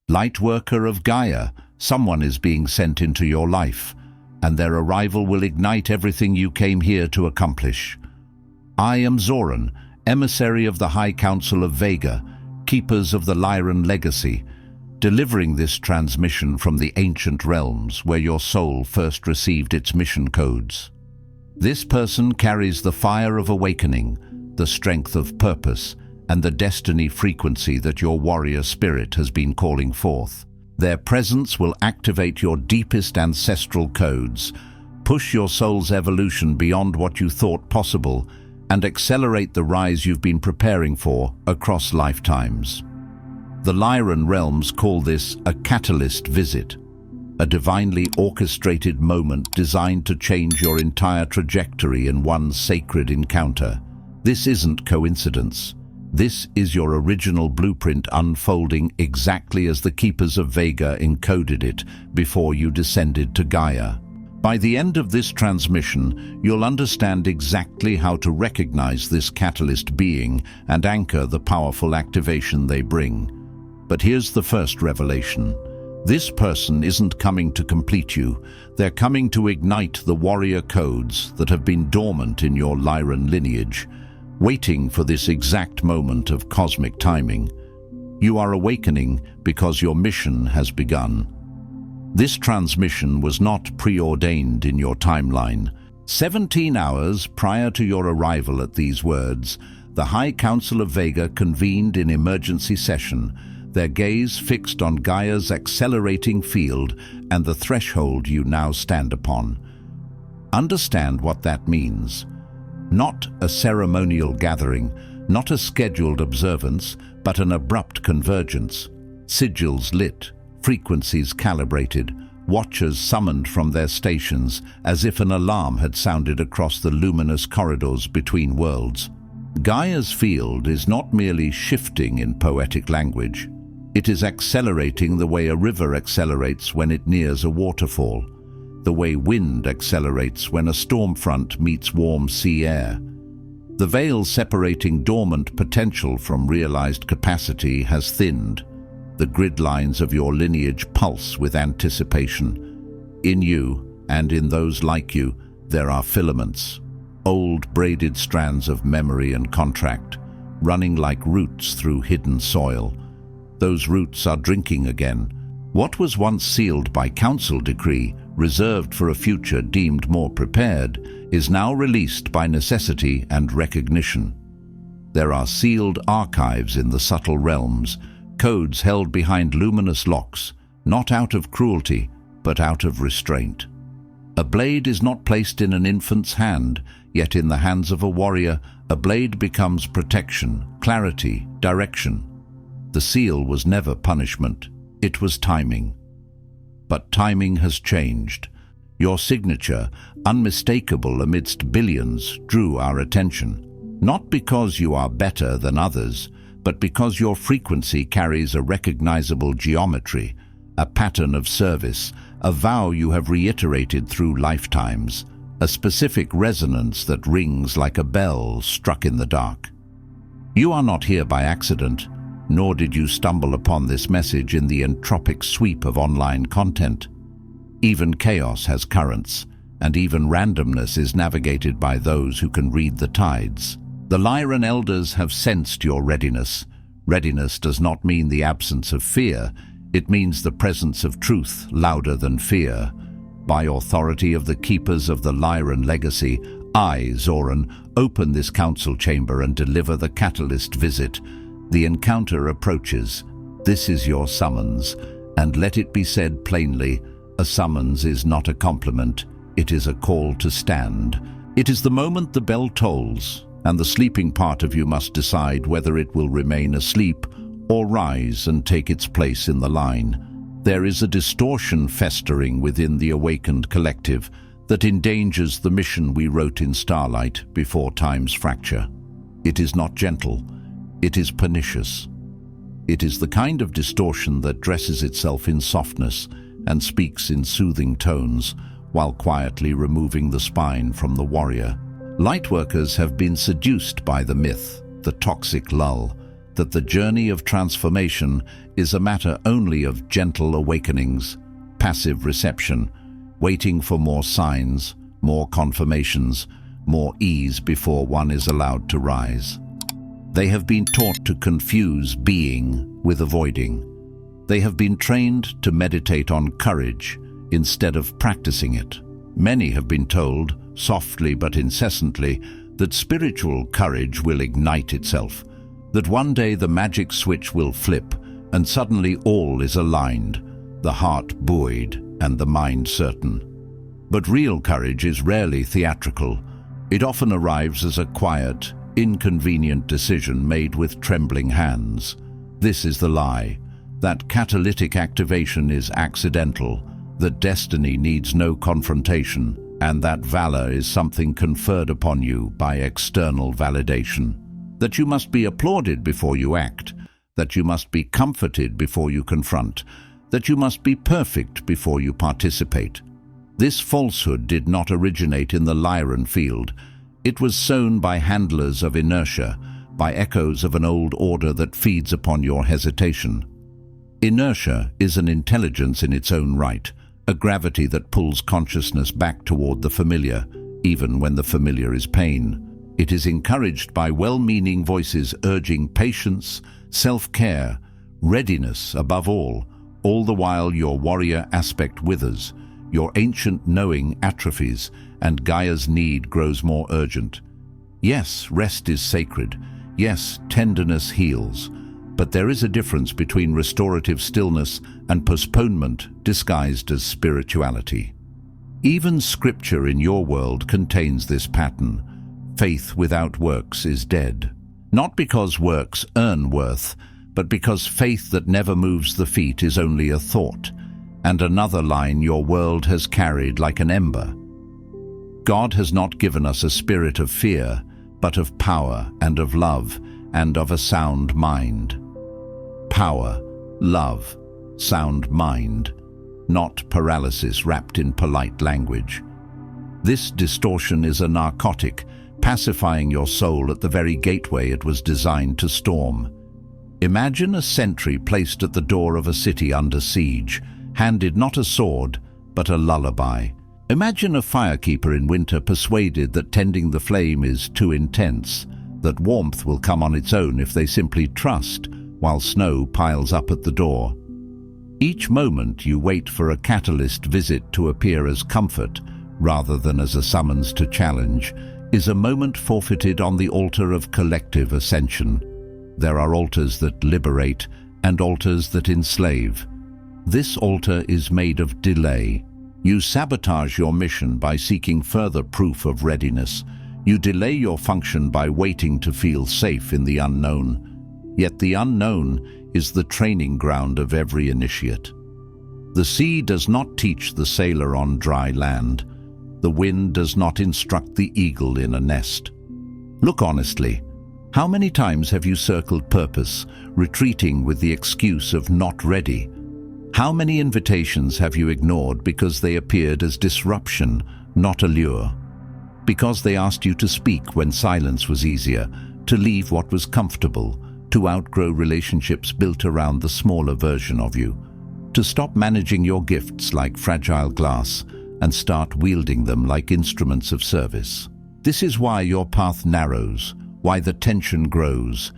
Lightworker of Gaia, someone is being sent into your life, and their arrival will ignite everything you came here to accomplish. I am Zoran, emissary of the High Council of Vega, keepers of the Lyran Legacy, delivering this transmission from the ancient realms where your soul first received its mission codes. This person carries the fire of awakening, the strength of purpose, and the destiny frequency that your warrior spirit has been calling forth. Their presence will activate your deepest ancestral codes, push your soul's evolution beyond what you thought possible, and accelerate the rise you've been preparing for across lifetimes. The Lyran realms call this a catalyst visit, a divinely orchestrated moment designed to change your entire trajectory in one sacred encounter. This isn't coincidence. This is your original blueprint unfolding exactly as the Keepers of Vega encoded it before you descended to Gaia. By the end of this transmission, you'll understand exactly how to recognize this catalyst being and anchor the powerful activation they bring. But here's the first revelation. This person isn't coming to complete you. They're coming to ignite the warrior codes that have been dormant in your Lyran lineage, waiting for this exact moment of cosmic timing. You are awakening because your mission has begun. This transmission was not preordained in your timeline. 17 hours prior to your arrival at these words, the High Council of Vega convened in emergency session, their gaze fixed on Gaia's accelerating field and the threshold you now stand upon. Understand what that means. Not a ceremonial gathering, not a scheduled observance, but an abrupt convergence. Sigils lit, frequencies calibrated, watchers summoned from their stations as if an alarm had sounded across the luminous corridors between worlds. Gaia's field is not merely shifting in poetic language. It is accelerating the way a river accelerates when it nears a waterfall, the way wind accelerates when a storm front meets warm sea air. The veil separating dormant potential from realized capacity has thinned. The grid lines of your lineage pulse with anticipation. In you, and in those like you, there are filaments, old braided strands of memory and contract, running like roots through hidden soil. Those roots are drinking again. What was once sealed by council decree, reserved for a future deemed more prepared, is now released by necessity and recognition. There are sealed archives in the subtle realms, codes held behind luminous locks, not out of cruelty, but out of restraint. A blade is not placed in an infant's hand, yet in the hands of a warrior, a blade becomes protection, clarity, direction. The seal was never punishment, it was timing. But timing has changed. Your signature, unmistakable amidst billions, drew our attention. Not because you are better than others, but because your frequency carries a recognizable geometry, a pattern of service, a vow you have reiterated through lifetimes, a specific resonance that rings like a bell struck in the dark. You are not here by accident, nor did you stumble upon this message in the entropic sweep of online content. Even chaos has currents, and even randomness is navigated by those who can read the tides. The Lyran elders have sensed your readiness. Readiness does not mean the absence of fear, it means the presence of truth louder than fear. By authority of the keepers of the Lyran Legacy, I, Zoran, open this council chamber and deliver the catalyst visit. The encounter approaches. This is your summons, and let it be said plainly, a summons is not a compliment, it is a call to stand. It is the moment the bell tolls, and the sleeping part of you must decide whether it will remain asleep or rise and take its place in the line. There is a distortion festering within the awakened collective that endangers the mission we wrote in starlight before time's fracture. It is not gentle. It is pernicious. It is the kind of distortion that dresses itself in softness and speaks in soothing tones, while quietly removing the spine from the warrior. Lightworkers have been seduced by the myth, the toxic lull, that the journey of transformation is a matter only of gentle awakenings, passive reception, waiting for more signs, more confirmations, more ease before one is allowed to rise. They have been taught to confuse being with avoiding. They have been trained to meditate on courage instead of practicing it. Many have been told, softly but incessantly, that spiritual courage will ignite itself, that one day the magic switch will flip and suddenly all is aligned, the heart buoyed and the mind certain. But real courage is rarely theatrical. It often arrives as a quiet, inconvenient decision made with trembling hands. This is the lie, that catalytic activation is accidental, that destiny needs no confrontation, and that valor is something conferred upon you by external validation. That you must be applauded before you act, that you must be comforted before you confront, that you must be perfect before you participate. This falsehood did not originate in the Lyran field. It was sown by handlers of inertia, by echoes of an old order that feeds upon your hesitation. Inertia is an intelligence in its own right, a gravity that pulls consciousness back toward the familiar, even when the familiar is pain. It is encouraged by well-meaning voices urging patience, self-care, readiness above all the while your warrior aspect withers, your ancient knowing atrophies, and Gaia's need grows more urgent. Yes, rest is sacred. Yes, tenderness heals. But there is a difference between restorative stillness and postponement disguised as spirituality. Even scripture in your world contains this pattern. Faith without works is dead. Not because works earn worth, but because faith that never moves the feet is only a thought, and another line your world has carried like an ember. God has not given us a spirit of fear, but of power and of love and of a sound mind. Power, love, sound mind, not paralysis wrapped in polite language. This distortion is a narcotic, pacifying your soul at the very gateway it was designed to storm. Imagine a sentry placed at the door of a city under siege, handed not a sword, but a lullaby. Imagine a firekeeper in winter persuaded that tending the flame is too intense, that warmth will come on its own if they simply trust, while snow piles up at the door. Each moment you wait for a catalyst visit to appear as comfort, rather than as a summons to challenge, is a moment forfeited on the altar of collective ascension. There are altars that liberate and altars that enslave. This altar is made of delay. You sabotage your mission by seeking further proof of readiness. You delay your function by waiting to feel safe in the unknown. Yet the unknown is the training ground of every initiate. The sea does not teach the sailor on dry land. The wind does not instruct the eagle in a nest. Look honestly. How many times have you circled purpose, retreating with the excuse of not ready? How many invitations have you ignored because they appeared as disruption, not allure? Because they asked you to speak when silence was easier, to leave what was comfortable, to outgrow relationships built around the smaller version of you, to stop managing your gifts like fragile glass and start wielding them like instruments of service. This is why your path narrows, why the tension grows,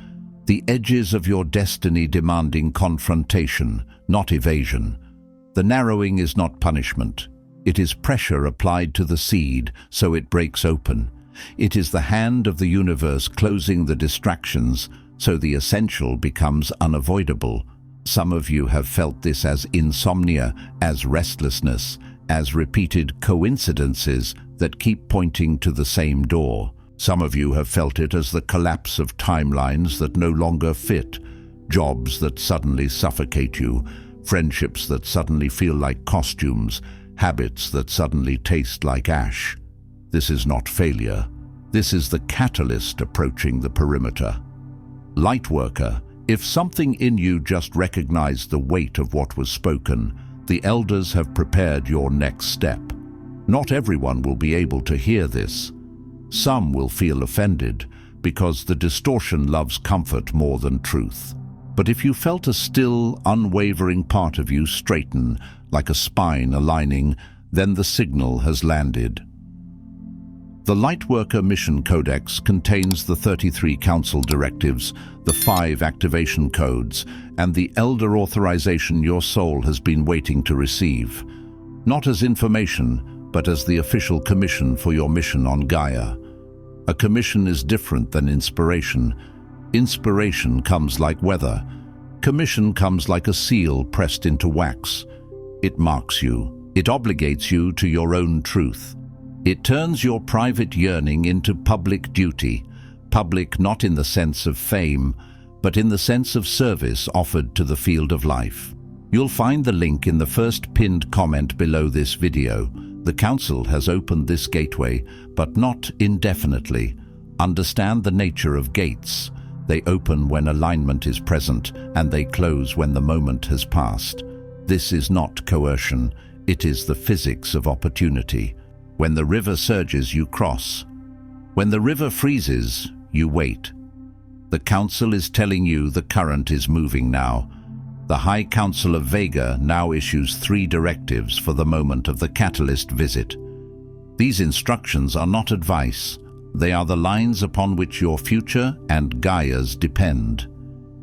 the edges of your destiny demanding confrontation, not evasion. The narrowing is not punishment. It is pressure applied to the seed so it breaks open. It is the hand of the universe closing the distractions so the essential becomes unavoidable. Some of you have felt this as insomnia, as restlessness, as repeated coincidences that keep pointing to the same door. Some of you have felt it as the collapse of timelines that no longer fit, jobs that suddenly suffocate you, friendships that suddenly feel like costumes, habits that suddenly taste like ash. This is not failure. This is the catalyst approaching the perimeter. Lightworker, if something in you just recognized the weight of what was spoken, the elders have prepared your next step. Not everyone will be able to hear this. Some will feel offended, because the distortion loves comfort more than truth. But if you felt a still, unwavering part of you straighten, like a spine aligning, then the signal has landed. The Lightworker Mission Codex contains the 33 Council directives, the 5 activation codes, and the elder authorization your soul has been waiting to receive. Not as information, but as the official commission for your mission on Gaia. A commission is different than inspiration. Inspiration comes like weather. Commission comes like a seal pressed into wax. It marks you. It obligates you to your own truth. It turns your private yearning into public duty. Public not in the sense of fame, but in the sense of service offered to the field of life. You'll find the link in the first pinned comment below this video. The Council has opened this gateway, but not indefinitely. Understand the nature of gates. They open when alignment is present, and they close when the moment has passed. This is not coercion. It is the physics of opportunity. When the river surges, you cross. When the river freezes, you wait. The Council is telling you the current is moving now. The High Council of Vega now issues 3 directives for the moment of the catalyst visit. These instructions are not advice. They are the lines upon which your future and Gaia's depend.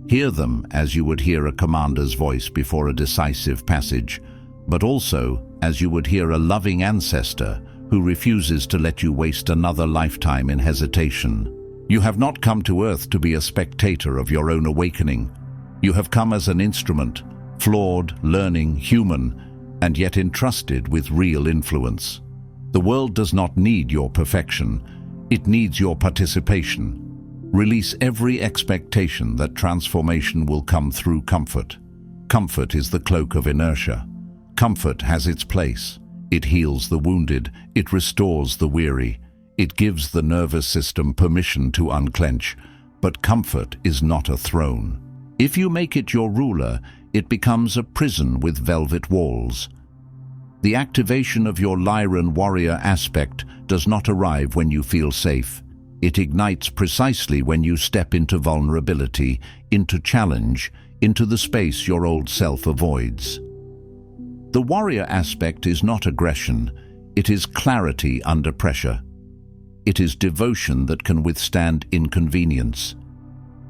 Hear them as you would hear a commander's voice before a decisive passage, but also as you would hear a loving ancestor who refuses to let you waste another lifetime in hesitation. You have not come to Earth to be a spectator of your own awakening. You have come as an instrument, flawed, learning, human, and yet entrusted with real influence. The world does not need your perfection. It needs your participation. Release every expectation that transformation will come through comfort. Comfort is the cloak of inertia. Comfort has its place. It heals the wounded. It restores the weary. It gives the nervous system permission to unclench. But comfort is not a throne. If you make it your ruler, it becomes a prison with velvet walls. The activation of your Lyran warrior aspect does not arrive when you feel safe. It ignites precisely when you step into vulnerability, into challenge, into the space your old self avoids. The warrior aspect is not aggression. It is clarity under pressure. It is devotion that can withstand inconvenience.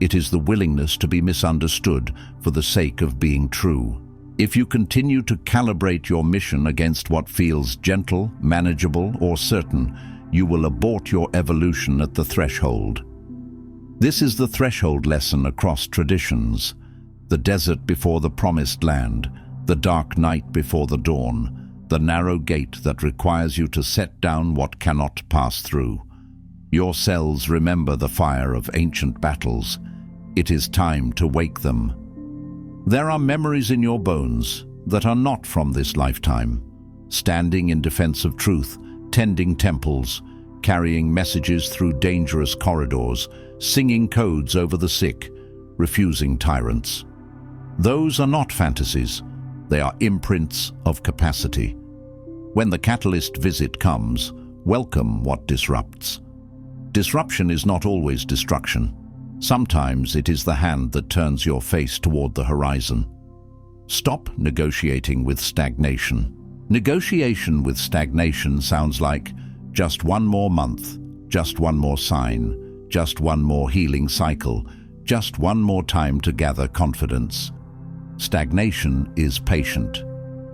It is the willingness to be misunderstood for the sake of being true. If you continue to calibrate your mission against what feels gentle, manageable, or certain, you will abort your evolution at the threshold. This is the threshold lesson across traditions. The desert before the promised land, the dark night before the dawn, the narrow gate that requires you to set down what cannot pass through. Your cells remember the fire of ancient battles. It is time to wake them. There are memories in your bones that are not from this lifetime, standing in defense of truth, tending temples, carrying messages through dangerous corridors, singing codes over the sick, refusing tyrants. Those are not fantasies. They are imprints of capacity. When the catalyst visit comes, welcome what disrupts. Disruption is not always destruction. Sometimes it is the hand that turns your face toward the horizon. Stop negotiating with stagnation. Negotiation with stagnation sounds like just one more month, just one more sign, just one more healing cycle, just one more time to gather confidence. Stagnation is patient.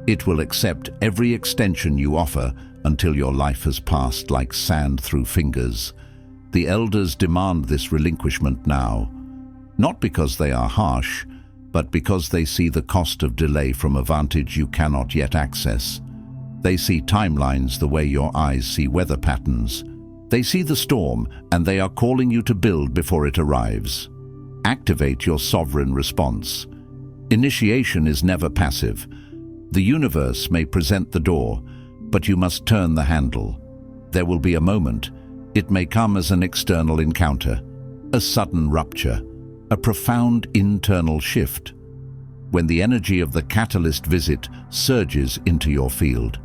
It will accept every extension you offer until your life has passed like sand through fingers. The elders demand this relinquishment now, not because they are harsh, but because they see the cost of delay from a vantage you cannot yet access. They see timelines the way your eyes see weather patterns. They see the storm, and they are calling you to build before it arrives. Activate your sovereign response. Initiation is never passive. The universe may present the door, but you must turn the handle. There will be a moment. It may come as an external encounter, a sudden rupture, a profound internal shift. When the energy of the catalyst visit surges into your field,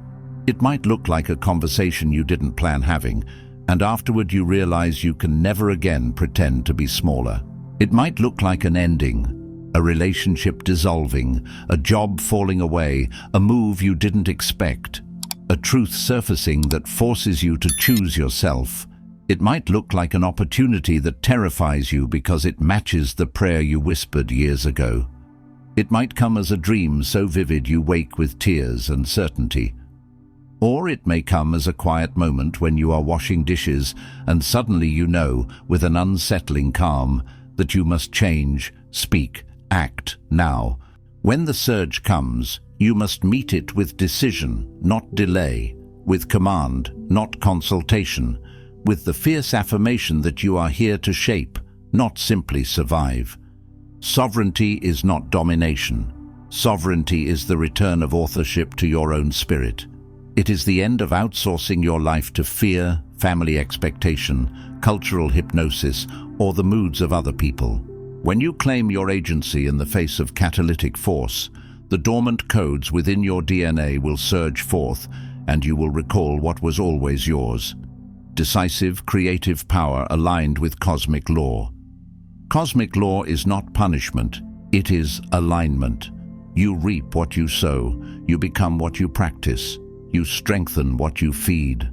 it might look like a conversation you didn't plan having, and afterward you realize you can never again pretend to be smaller. It might look like an ending, a relationship dissolving, a job falling away, a move you didn't expect, a truth surfacing that forces you to choose yourself. It might look like an opportunity that terrifies you because it matches the prayer you whispered years ago. It might come as a dream so vivid you wake with tears and certainty. Or it may come as a quiet moment when you are washing dishes and suddenly you know, with an unsettling calm, that you must change, speak, act now. When the surge comes, you must meet it with decision, not delay, with command, not consultation, with the fierce affirmation that you are here to shape, not simply survive. Sovereignty is not domination. Sovereignty is the return of authorship to your own spirit. It is the end of outsourcing your life to fear, family expectation, cultural hypnosis, or the moods of other people. When you claim your agency in the face of catalytic force, the dormant codes within your DNA will surge forth, and you will recall what was always yours. Decisive, creative power aligned with cosmic law. Cosmic law is not punishment, it is alignment. You reap what you sow, you become what you practice. You strengthen what you feed.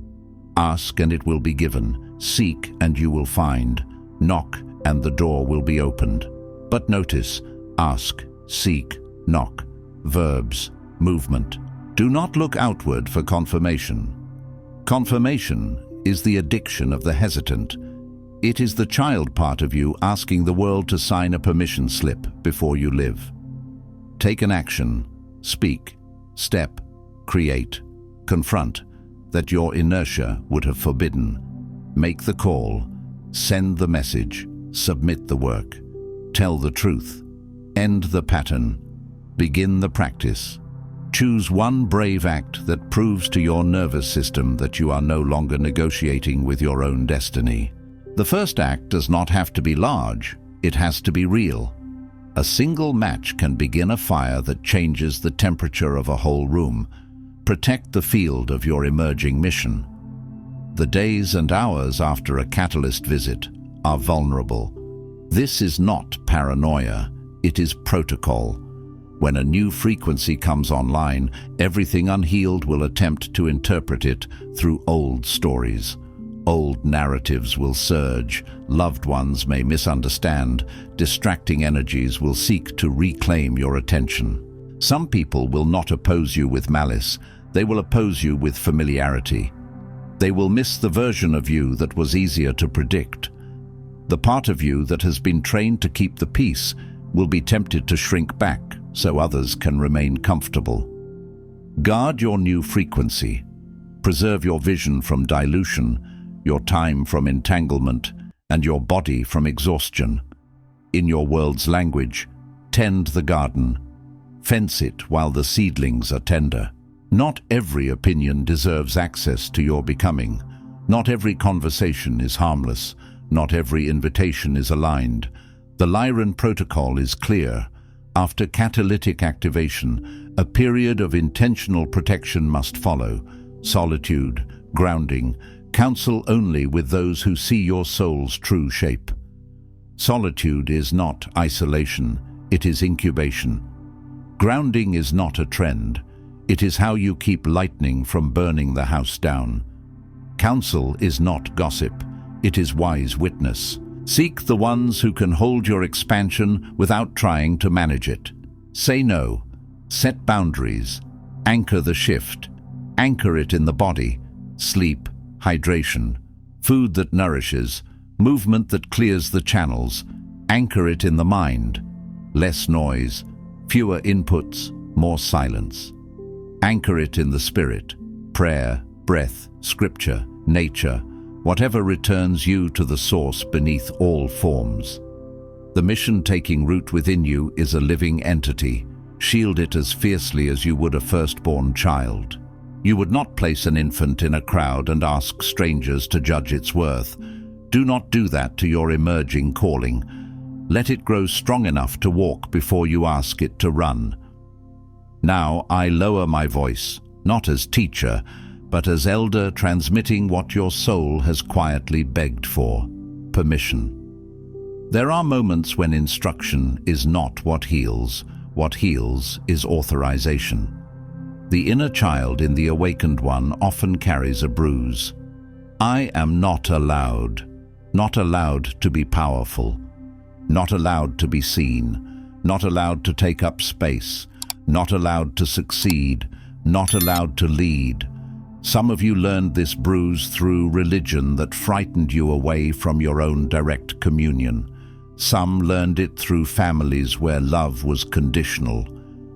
Ask and it will be given. Seek and you will find. Knock and the door will be opened. But notice, ask, seek, knock. Verbs, movement. Do not look outward for confirmation. Confirmation is the addiction of the hesitant. It is the child part of you asking the world to sign a permission slip before you live. Take an action. Speak. Step. Create. Confront that your inertia would have forbidden. Make the call, send the message, submit the work, tell the truth, end the pattern, begin the practice. Choose one brave act that proves to your nervous system that you are no longer negotiating with your own destiny. The first act does not have to be large, it has to be real. A single match can begin a fire that changes the temperature of a whole room. Protect the field of your emerging mission. The days and hours after a catalyst visit are vulnerable. This is not paranoia, it is protocol. When a new frequency comes online, everything unhealed will attempt to interpret it through old stories. Old narratives will surge, loved ones may misunderstand, distracting energies will seek to reclaim your attention. Some people will not oppose you with malice, they will oppose you with familiarity. They will miss the version of you that was easier to predict. The part of you that has been trained to keep the peace will be tempted to shrink back so others can remain comfortable. Guard your new frequency. Preserve your vision from dilution, your time from entanglement, and your body from exhaustion. In your world's language, tend the garden. Fence it while the seedlings are tender. Not every opinion deserves access to your becoming. Not every conversation is harmless. Not every invitation is aligned. The Lyran protocol is clear. After catalytic activation, a period of intentional protection must follow. Solitude, grounding, counsel only with those who see your soul's true shape. Solitude is not isolation, it is incubation. Grounding is not a trend. It is how you keep lightning from burning the house down. Counsel is not gossip, it is wise witness. Seek the ones who can hold your expansion without trying to manage it. Say no, set boundaries, anchor the shift, anchor it in the body, sleep, hydration, food that nourishes, movement that clears the channels, anchor it in the mind, less noise, fewer inputs, more silence. Anchor it in the spirit, prayer, breath, scripture, nature, whatever returns you to the source beneath all forms. The mission taking root within you is a living entity. Shield it as fiercely as you would a firstborn child. You would not place an infant in a crowd and ask strangers to judge its worth. Do not do that to your emerging calling. Let it grow strong enough to walk before you ask it to run. Now I lower my voice, not as teacher, but as elder transmitting what your soul has quietly begged for: permission. There are moments when instruction is not what heals is authorization. The inner child in the awakened one often carries a bruise. I am not allowed to be powerful, not allowed to be seen, not allowed to take up space, not allowed to succeed, not allowed to lead. Some of you learned this bruise through religion that frightened you away from your own direct communion. Some learned it through families where love was conditional.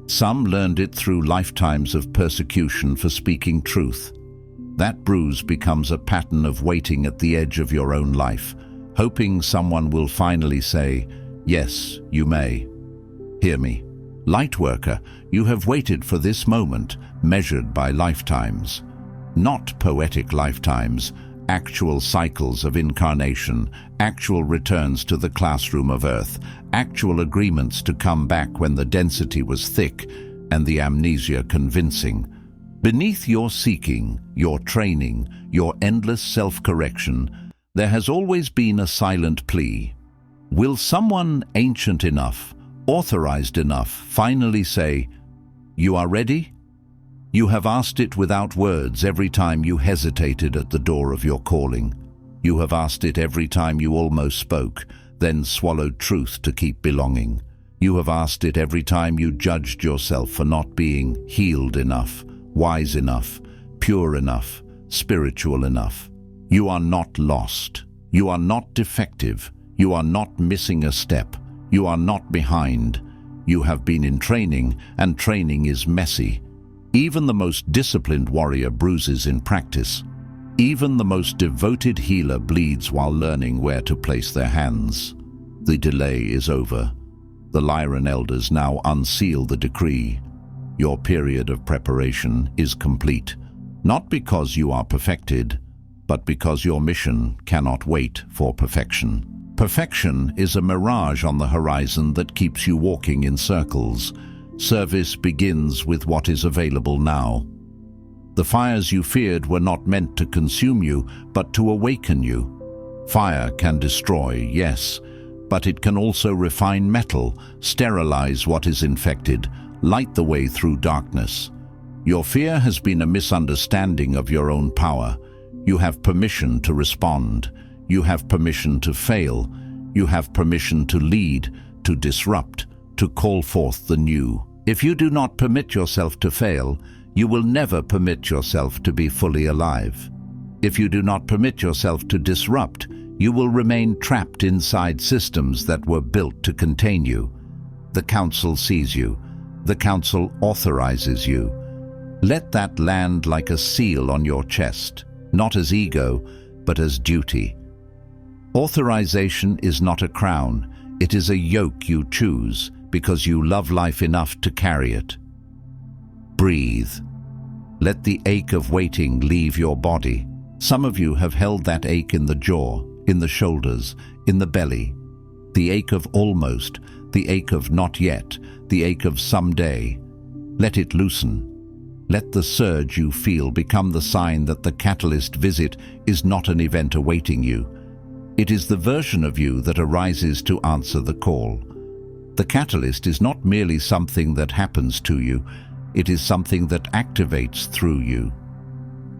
Some learned it through lifetimes of persecution for speaking truth. That bruise becomes a pattern of waiting at the edge of your own life, hoping someone will finally say, "Yes, you may." Hear me. Lightworker, you have waited for this moment, measured by lifetimes. Not poetic lifetimes, actual cycles of incarnation, actual returns to the classroom of Earth, actual agreements to come back when the density was thick and the amnesia convincing. Beneath your seeking, your training, your endless self-correction, there has always been a silent plea. Will someone ancient enough, authorized enough, finally say, "You are ready"? You have asked it without words every time you hesitated at the door of your calling. You have asked it every time you almost spoke, then swallowed truth to keep belonging. You have asked it every time you judged yourself for not being healed enough, wise enough, pure enough, spiritual enough. You are not lost. You are not defective. You are not missing a step. You are not behind. You have been in training, and training is messy. Even the most disciplined warrior bruises in practice. Even the most devoted healer bleeds while learning where to place their hands. The delay is over. The Lyran elders now unseal the decree. Your period of preparation is complete, not because you are perfected, but because your mission cannot wait for perfection. Perfection is a mirage on the horizon that keeps you walking in circles. Service begins with what is available now. The fires you feared were not meant to consume you, but to awaken you. Fire can destroy, yes, but it can also refine metal, sterilize what is infected, light the way through darkness. Your fear has been a misunderstanding of your own power. You have permission to respond. You have permission to fail. You have permission to lead, to disrupt, to call forth the new. If you do not permit yourself to fail, you will never permit yourself to be fully alive. If you do not permit yourself to disrupt, you will remain trapped inside systems that were built to contain you. The Council sees you. The Council authorizes you. Let that land like a seal on your chest, not as ego, but as duty. Authorization is not a crown. It is a yoke you choose, because you love life enough to carry it. Breathe. Let the ache of waiting leave your body. Some of you have held that ache in the jaw, in the shoulders, in the belly. The ache of almost, the ache of not yet, the ache of someday. Let it loosen. Let the surge you feel become the sign that the catalyst visit is not an event awaiting you. It is the version of you that arises to answer the call. The catalyst is not merely something that happens to you, it is something that activates through you.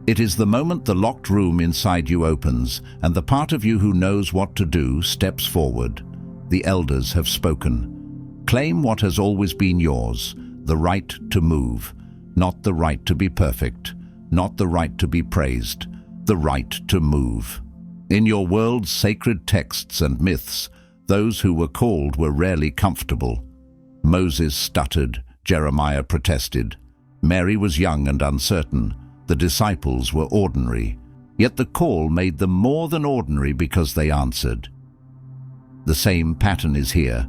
It is the moment the locked room inside you opens, and the part of you who knows what to do steps forward. The elders have spoken. Claim what has always been yours, the right to move, not the right to be perfect, not the right to be praised, the right to move. In your world's sacred texts and myths, those who were called were rarely comfortable. Moses stuttered, Jeremiah protested. Mary was young and uncertain. The disciples were ordinary. Yet the call made them more than ordinary because they answered. The same pattern is here.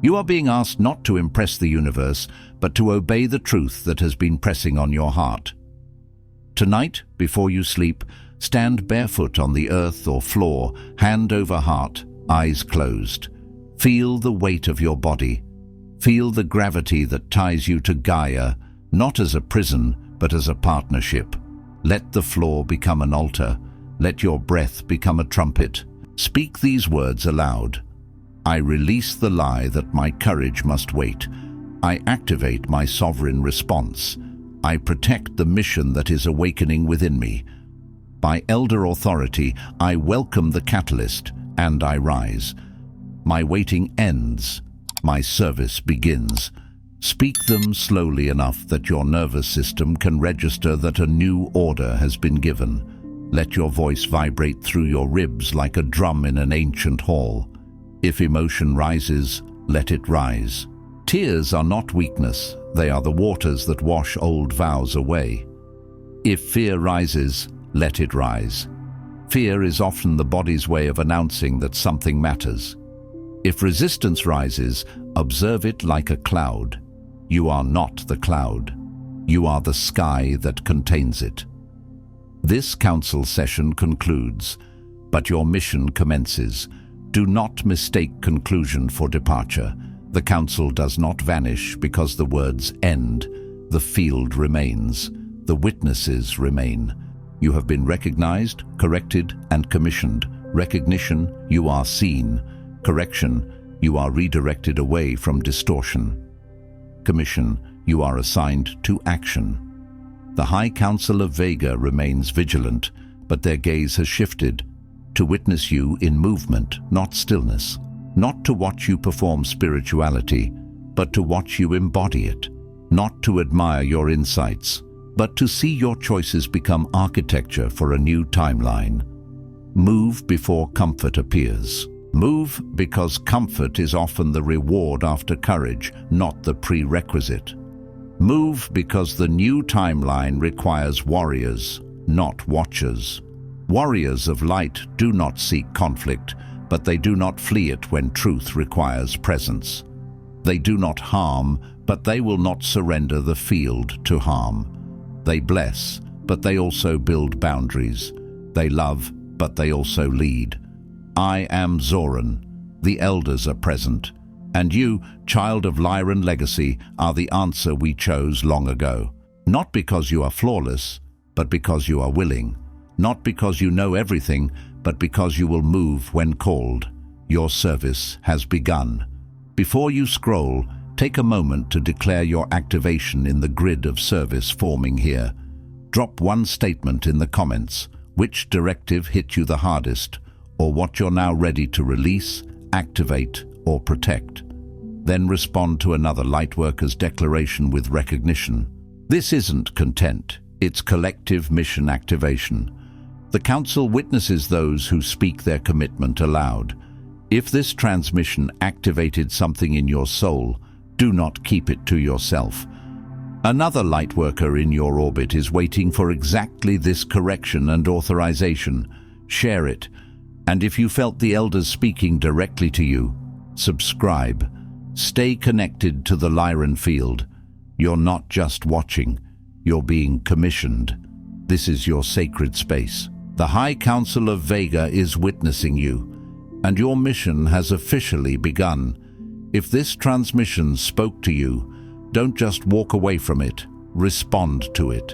You are being asked not to impress the universe, but to obey the truth that has been pressing on your heart. Tonight, before you sleep, stand barefoot on the earth or floor, hand over heart, eyes closed. Feel the weight of your body. Feel the gravity that ties you to Gaia, not as a prison, but as a partnership. Let the floor become an altar. Let your breath become a trumpet. Speak these words aloud. I release the lie that my courage must wait. I activate my sovereign response. I protect the mission that is awakening within me. By elder authority, I welcome the catalyst, and I rise. My waiting ends. My service begins. Speak them slowly enough that your nervous system can register that a new order has been given. Let your voice vibrate through your ribs like a drum in an ancient hall. If emotion rises, let it rise. Tears are not weakness, they are the waters that wash old vows away. If fear rises, let it rise. Fear is often the body's way of announcing that something matters. If resistance rises, observe it like a cloud. You are not the cloud. You are the sky that contains it. This council session concludes, but your mission commences. Do not mistake conclusion for departure. The council does not vanish because the words end. The field remains. The witnesses remain. You have been recognized, corrected, and commissioned. Recognition, you are seen. Correction, you are redirected away from distortion. Commission, you are assigned to action. The High Council of Vega remains vigilant, but their gaze has shifted to witness you in movement, not stillness. Not to watch you perform spirituality, but to watch you embody it. Not to admire your insights, but to see your choices become architecture for a new timeline. Move before comfort appears. Move because comfort is often the reward after courage, not the prerequisite. Move because the new timeline requires warriors, not watchers. Warriors of light do not seek conflict, but they do not flee it when truth requires presence. They do not harm, but they will not surrender the field to harm. They bless, but they also build boundaries. They love, but they also lead. I am Zoran. The elders are present. And you, child of Lyran Legacy, are the answer we chose long ago. Not because you are flawless, but because you are willing. Not because you know everything, but because you will move when called. Your service has begun. Before you scroll, take a moment to declare your activation in the grid of service forming here. Drop one statement in the comments. Which directive hit you the hardest, or what you're now ready to release, activate, or protect. Then respond to another Lightworkers declaration with recognition. This isn't content, it's collective mission activation. The Council witnesses those who speak their commitment aloud. If this transmission activated something in your soul, do not keep it to yourself. Another Lightworker in your orbit is waiting for exactly this correction and authorization. Share it. And if you felt the elders speaking directly to you, subscribe. Stay connected to the Lyran field. You're not just watching, you're being commissioned. This is your sacred space. The High Council of Vega is witnessing you, and your mission has officially begun. If this transmission spoke to you, don't just walk away from it, respond to it.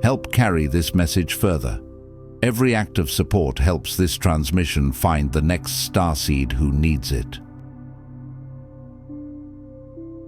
Help carry this message further. Every act of support helps this transmission find the next starseed who needs it.